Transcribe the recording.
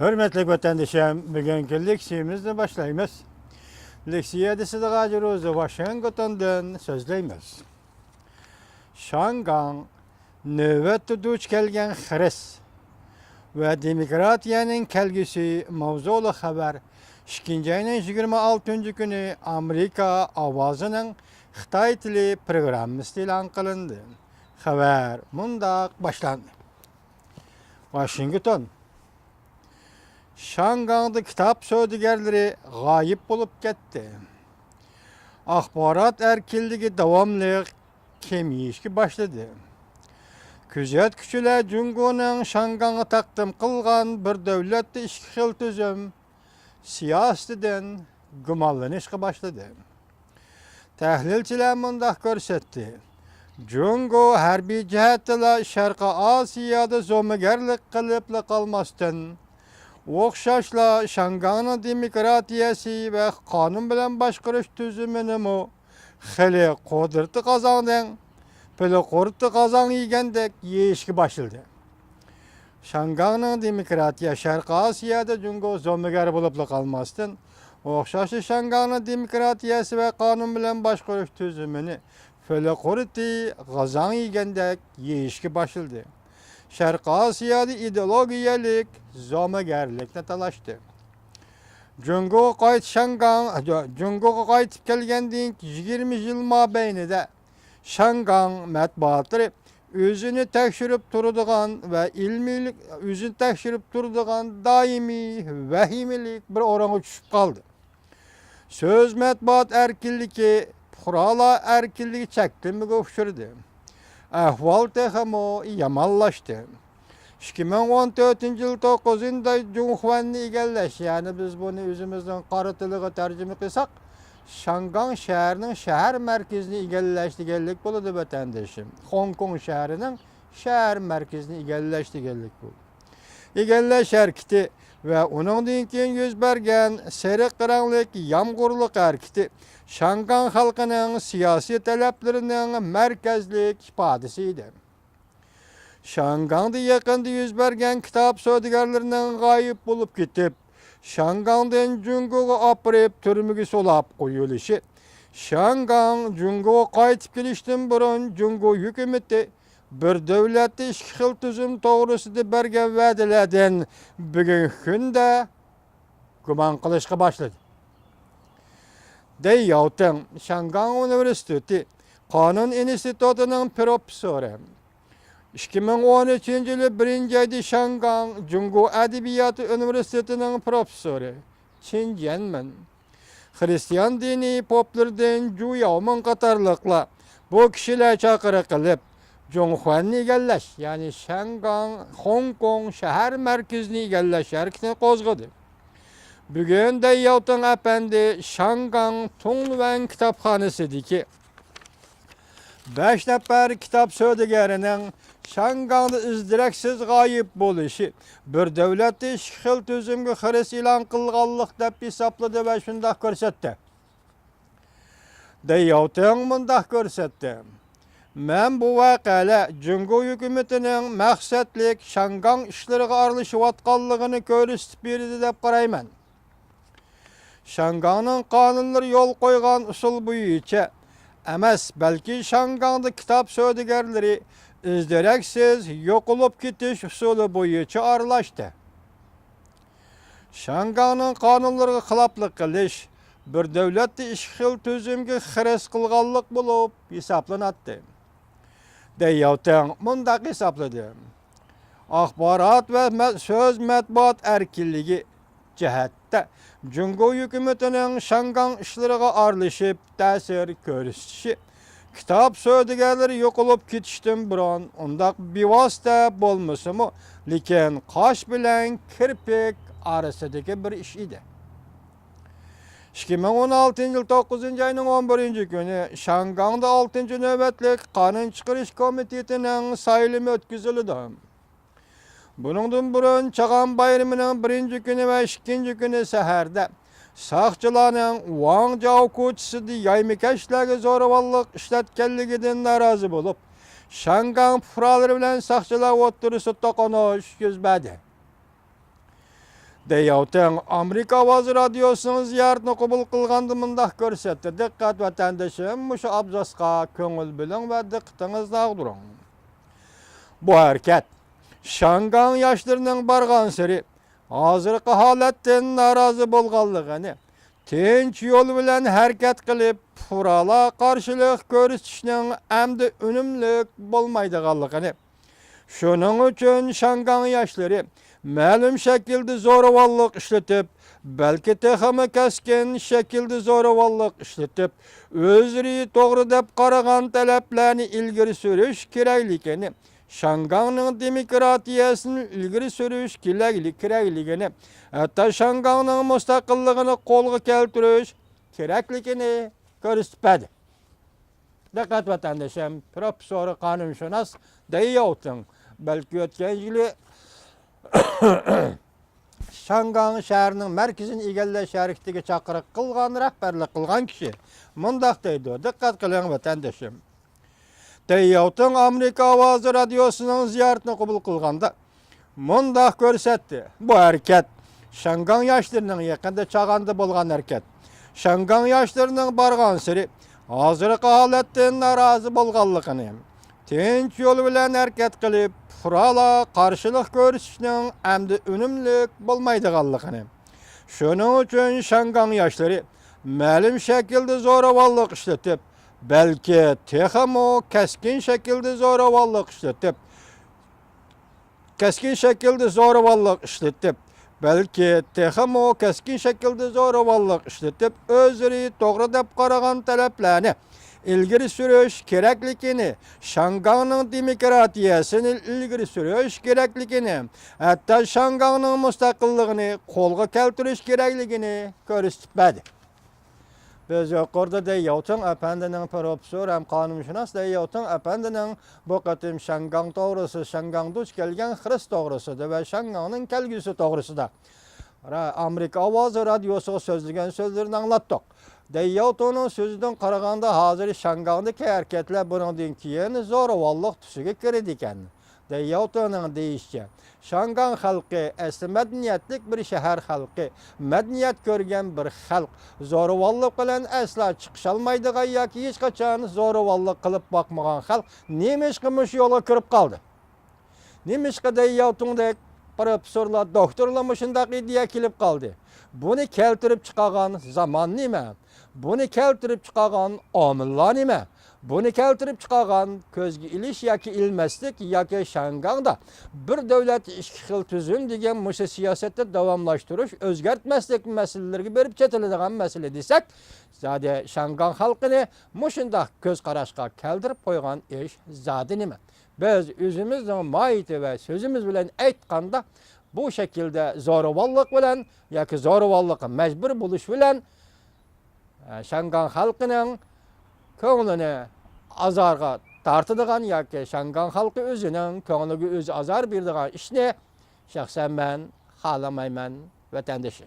Hürmetli vatandaşım, bugünkü leksiyemizni başlaymiz. Leksiyada sizga Roza Washington'dan sözleymiz. Şangan, növbetde duç kelgen xris ve demokratiyanın kelgisi mavzulu haber 2. ayının 26. günü Amerika avazının Xitay tili programması ilan kılındı. Haber mundaq başlandı. Washington, Şangang'da kitap sövdügerleri gayip bulup gitti. Axbarat erkinligi davamlı kemiyişki başladı. Küzet küçüler Cungo'nun Şangang'a takdim kılgan bir devletli işki xil tüzüm siyaseten gümallanışka başladı. Tahlilçiler mundaq görsetti. Cungo harbiy cihetla Şarkı Asya'da zomigerlik kılıpla kalmasın. Okşaşla Şangang'ın demokratiyası ve kanun bilen başqarış tüzümünü xili kodırtı kazandın, pili kodırtı kazan yigendek yeyişki başıldı. Şangang'ın demokratiya Şarkı Asya'da Cungo zomiger bulup kalmasın. Okşaşı Şangang'ın demokratiyası ve kanun bilen başqarış tüzümünü pili kodırtı kazan yigendek yeyişki başıldı. Şarkı Asya'da ideologiyalik zomigerlikle talaştı. Cungo'ga qaytib kelgendiğin 20 yıl mabeynide Şangang matbuatları özünü tekşirip turduğun ve ilmilik özünü tekşirip turduğun daimi vehimilik bir orana düşüp kaldı. Söz matbuat erkinligi, kurala erkinligi çekilmeye uçurdu. Ahval tehamo yamallaştı. 2014 yıl 9'unda Cunhvan'ı egelleş, yani biz bunu özümüzden qarı tiliga tercüme qilsak, Şangang şehrinin şehir merkezini egelleştigenlik buludu vatandaşım. Hong Kong şehrinin şehir merkezini egelleştigenlik buludu. Egelleş hareketi ve onun dinken yüz bergen serik karanlık, yamgurluk hareketi Şangang halkının siyasi taleplerinin merkezlik ifadesiydi. Şangang'da yakında yüz bergen kitap sövdügerlerinin gayip bulup gitip, Şangang'dan Cungo'ga apırıp türmüge solap koyuluşu, Şangang Cungo'ga qaytip gelişten burun Cungo hükümeti bir devletli işkil tüzüm doğrusuda bergen vədilerden bugün günde güman kılışka başladı. Deyyautun Şangang Üniversitesi Kanun İnstitutu'nun profesörü, 2013 yılı 1. ayda Şangang Cungo Edebiyatı Üniversitesi'nin profesörü Qin Jianmin, Hristiyan dini poplardan Zhu Yaomin qatarlıqla bu kişiler çakırı kılıp Cunhvan'ı egelleş, yani Şangang, Hong Kong şehir merkezini egelleş hareketini kozgadı. Bugün Deyyautun efendi Şangang Tongluan kitapxanasıdaki 5 nefer kitap sövdügerinin Şangang'da izdireksiz gayip boluşu bir devletli işkil tüzümgü xıris ilan kılgallık dep hesapladı ve şundaq görsetti. Deyyautun mundaq görsetti. Men bu vakale Cungo hükümetinin məqsədlik Şangang işleriga aralışıp atqanlığını görüstüp berdi dep qarayman. Şangang'ın kanunları yol koygan usul boyunca emas, belki Şangang'da kitap sövdügerleri izdireksiz yok olup gitiş usulü boyunca arlaştı. Şangang'ın kanunlarına xilaplık kılış bir devletli işkil tüzümge xires kılgallık bulup hesaplanattı. Deyyautun mundaq hesapladı. Axbarat ve söz matbuat erkinligi cihette Cungo hükümetinin Şangang işleriga aralışıp təsir görüşüşü kitap sövdügerleri yok olup kitişten burun ondaq bivasita bolması mı, lekin qaş bilen kirpik arasındaki bir iş idi. 2016 yıl 9. ayının 11. günü Şangang'da 6. nöbetlik Kanun Çıkarış Komitetinin sayılımı ötküzüldü. Bunundan burun Çağan Bayramı'nın 1. günü ve 2. günü seherde saqçılarının Wang Zhaokuchisi yaymikeşlerge zoravallık işletkenliginden narazı bulup Şangang furaları bilen saqçılar oturusu tokonuş yüzbedi. Deyavtın Amerika Avazı Radyosu'nun ziyaretini kabul kılgandı mındak görsetdi. Dikkat vatandaşım, muşu abzasqa köngül bilin ve dikkatiniz dağdırın. Bu hareket, Şangan yaşlarının bargan seri, hazırkı haletten narazı bolğanlığını, tinç yol bilen hareket kılıp, furala karşılık görüşüşünün emdi önümlük bolmaydıqanlığını, şunun üçün Şangan yaşları, məlum şekilde zoravallık işletip, belki teximi keskin şekilde zoravallık işletip, özri doğru dep qaragan taleplerini ilgiri sürüş kerakligini, Şangan'ın demokratiyasını ilgiri sürüş kerakligini, hatta Şangan'ın müstakillığını kolga keltiriş kerakligini görüspedi. Dikkat vatandaşım, Profesör Kanunşunas Deyavtın, belki ötken yılı Şangan şehrinin merkezini egellaş hareketiga chaqiriq qilgan, rahbarlik qilgan kishi mundaq deydi. Dikkat qiling vatandaşım. Deyavtın Amerika Avazı Radyosu'nun ziyaretini kabul kılganda mundaq görsetdi. Bu hareket Şangan yaşlarının yakında çağanda bolgan hareket. Şangan yaşlarının bargan siri hazırkı haletten narazı bolganlığını, tinç yol bilen hareket kılıp, furala karşılık görüşünün emdi önümlük bolmaydıqanlığını, şunun üçün Şangan yaşları məlum şekilde zoravallık işletip, belki teximo keskin şekilde zoravallık işletip, belki teximo keskin şekilde zoravallık işletip, özri doğru dep qaragan taleplerini ilgiri sürüş kerakligini, Şangan'ın demokratiyasını ilgiri sürüş kerakligini, hatta Şangan'ın müstakillığını kolga keltiriş kerakligini görüspedi. Biz yukarıda Deyavtın Efendi'nin profesör hem kanunşunas Deyavtın Efendi'nin bu qatim Şangan doğrusu, Şangan duç gelgen Hrist doğrusudur ve Şangan'ın kelgüsü doğrusu da. Amerika Avazı Radyosu sözlügen sözlerini anlattık. Deyavtının sözüden qaraganda hazır Şangan'daki hareketler bunun keyin zoravallık tüsüge kirdi ekan. Deyavtının deyişçe, Şangan halkı esli medeniyetlik bir şehir halkı, medeniyet görgen bir halk, zoravallık bilen asla çıkışalmaydıgan yoki hiç kaçan zoravallık kılıp bakmagan halk, nemiş kımış yola kirip kaldı. Nemiş ki Deyavtındaki profesörler, doktorlar muşundaq ideya kelip kaldı. Bunu keltirip çıkagan zaman nime? Bunu keltirip çıkagan omillar nime? Bunu keltirip çıkagan közgü iliş yoki ilmeslik yoki Şangan'da bir devlet iki xil tüzüm degen muşu siyasette davamlaştırış, özgertmeslik meselelerine berip çetiladigan mesele desek, zade Şangan halkını muşundaq köz qarashqa keltirip koygan iş zade nime? Biz özümüzün maiti ve sözümüz bilen aytqanda bu şekilde zoravallık bilen yoki zoravallıkka mecbur buluş bilen Şangan halkının köңlüni azarga tartıdigan yoki Şangan halkı özünün köңlüge özü azar berdigan işni şahsen ben halamayman vatandaşı.